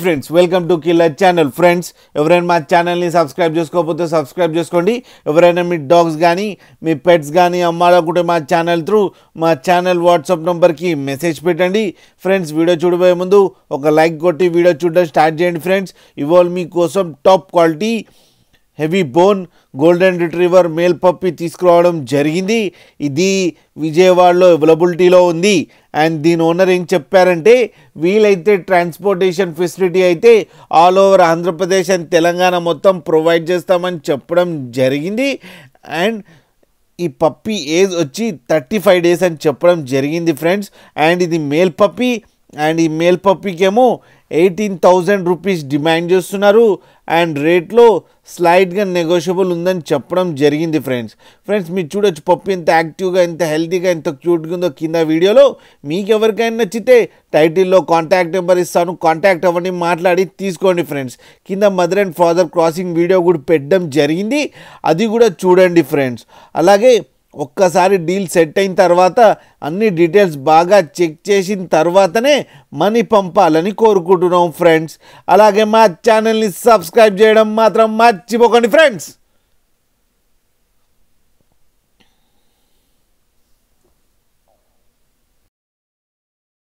Friends welcome to killer channel. Friends ఎవరైనా మా ఛానల్ని సబ్స్క్రైబ్ చేసుకోకపోతే సబ్స్క్రైబ్ చేసుకోండి. ఎవరైనా మీ డాగ్స్ కానీ మీ పెట్స్ కానీ అమ్మాలనుకుంటే మా ఛానల్ త్రూ మా ఛానల్ వాట్సాప్ నెంబర్కి మెసేజ్ పెట్టండి. ఫ్రెండ్స్ వీడియో చూడబోయే ముందు ఒక లైక్ కొట్టి వీడియో చూడడం స్టార్ట్ చేయండి. ఫ్రెండ్స్ ఇవాళ మీకోసం top quality heavy bone golden retriever male puppy తీసుకురావడం జరిగింది. ఇది విజయవాడలో అవైలబిలిటీలో ఉంది. అండ్ దీని ఓనర్ ఏం చెప్పారంటే వీలైతే ట్రాన్స్పోర్టేషన్ ఫెసిలిటీ అయితే all over Andhra Pradesh and Telangana మొత్తం ప్రొవైడ్ చేస్తామని చెప్పడం జరిగింది. అండ్ ఈ పప్పి ఏజ్ వచ్చి 35 డేస్ అని చెప్పడం జరిగింది ఫ్రెండ్స్. అండ్ ఇది మేల్ పప్పి. అండ్ ఈ మేల్ పప్పీకేమో 18,000 రూపీస్ డిమాండ్ చేస్తున్నారు. అండ్ రేట్లో స్లైడ్గా నెగోషియబుల్ ఉందని చెప్పడం జరిగింది ఫ్రెండ్స్. మీరు చూడొచ్చు పప్పి ఎంత యాక్టివ్గా, ఎంత హెల్తీగా, ఎంత క్యూట్గా ఉందో కింద వీడియోలో. మీకు ఎవరికైనా నచ్చితే టైటిల్లో కాంటాక్ట్ నెంబర్ ఇస్తాను, కాంటాక్ట్ అవ్వండి, మాట్లాడి తీసుకోండి ఫ్రెండ్స్. కింద mother and father crossing video కూడా పెట్టడం జరిగింది, అది కూడా చూడండి ఫ్రెండ్స్. అలాగే ఒక్కసారి డీల్ సెట్ అయిన తర్వాత అన్ని డీటెయిల్స్ బాగా చెక్ చేసిన తర్వాతనే మనీ పంపాలని కోరుకుంటున్నాం ఫ్రెండ్స్. అలాగే మా ఛానల్ని సబ్స్క్రైబ్ చేయడం మాత్రం మర్చిపోకండి ఫ్రెండ్స్.